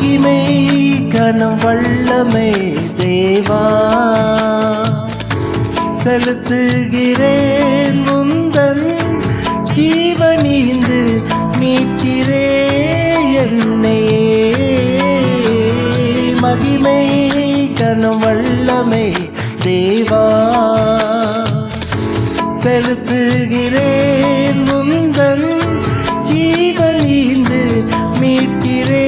மகிமை கனம் வல்லமை தேவா செலுத்துகிறேன் முந்தன் ஜீவனீந்து மீட்கிறே என்னையே மகிமை கனம் வல்லமை தேவா செலுத்துகிறேன் முந்தன் ஜீவனீந்து மீட்கிறே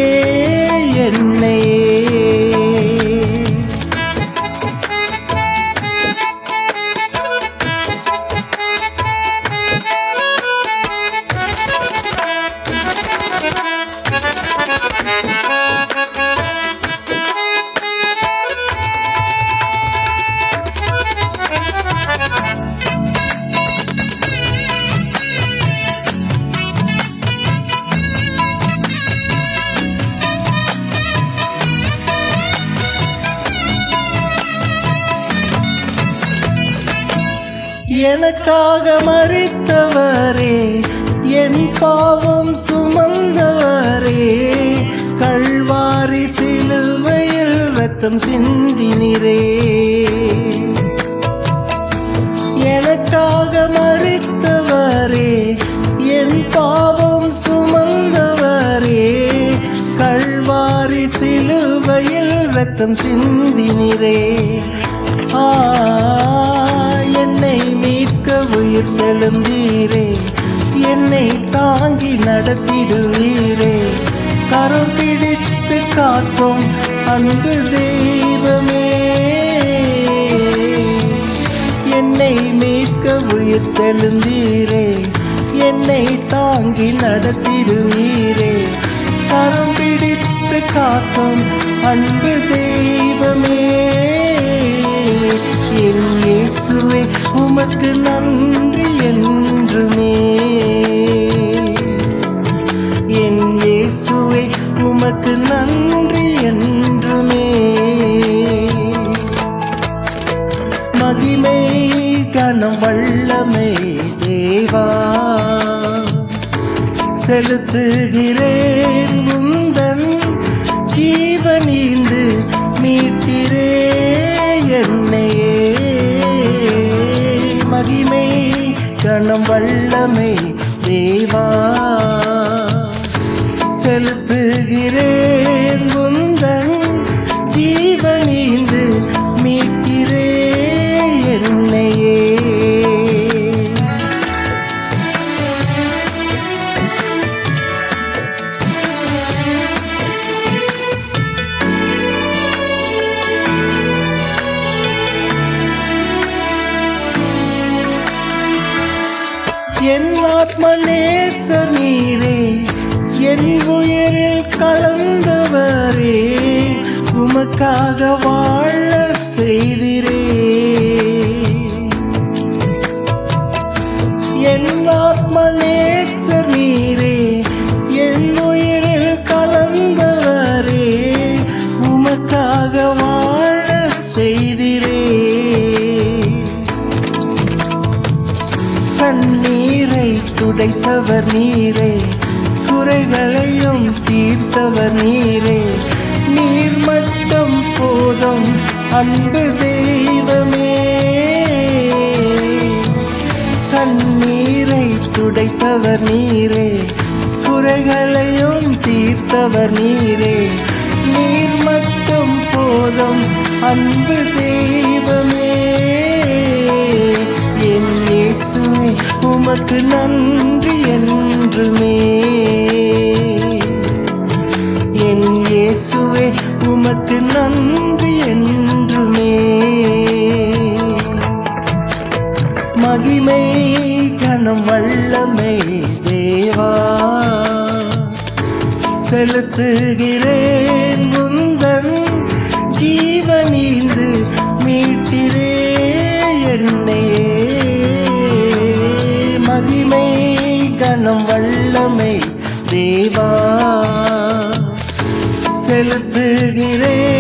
என்னையே எனக்காக மரித்தவரே என் பாவம் சுமந்தவரே கல்வாரி சிலுவையில் இரத்தம் சிந்தினரே எனக்காக மரித்தவரே என் பாவம் சுமந்தவரே கல்வாரி சிலுவையில் இரத்தம் சிந்தினரே என்னை மீட்க உயிர் தெழுந்தீரே என்னை தாங்கி நடத்திடுவீரே கரம் பிடித்து காக்கும் அன்பு தெய்வமே என்னை மீட்க உயிர் தெழுந்தீரே என்னை தாங்கி நடத்திடுவீரே கரம் பிடித்து காக்கும் அன்பு தெய்வமே என் இயேசுவே உமக்கு நன்றி என்றுமே என் இயேசுவே உமக்கு நன்றி என்றுமே மகிமை கனம் வல்லமை தேவா செலுத்துகிறேன் முந்தன் ஜீவனீந்து மீட்கிறே என்னையே மகிமை கனம் வல்லமை தேவா செலுத்துகிறேன் முந்தன் ஜீவனீந்து மீட்கிறே என்னையே என் ஆத்ம நேசர் நீரே என் உயிரில் கலந்தவரே உமக்காக வாழ செய்திரே என் ஆத்ம நேசர் நீரே என் உயிரில் கலந்தவரே உமக்காக வாழ செய்திரே கண்ணீரை துடைத்தவர் நீரே குறைகளையும் தீர்த்தவர் நீரே நீர் மட்டும் போதும் அன்பு தெய்வமே கண்ணீரை துடைத்தவர் நீரே குறைகளையும் தீர்த்தவர் நீரே நீர் மட்டும் போதும் அன்பு தெய்வமே என் இயேசுவே உமக்கு நன்றி என்றுமே என் இயேசுவே உமக்கு நன்றி என்றுமே மகிமை கனம் வல்லமை தேவா செலுத்துகிறேன் முந்தன் ஜீவனீந்து மீட்கிறே என்னையே மகிமை கனம் வல்லமை தேவா செலுத்துகிறேன்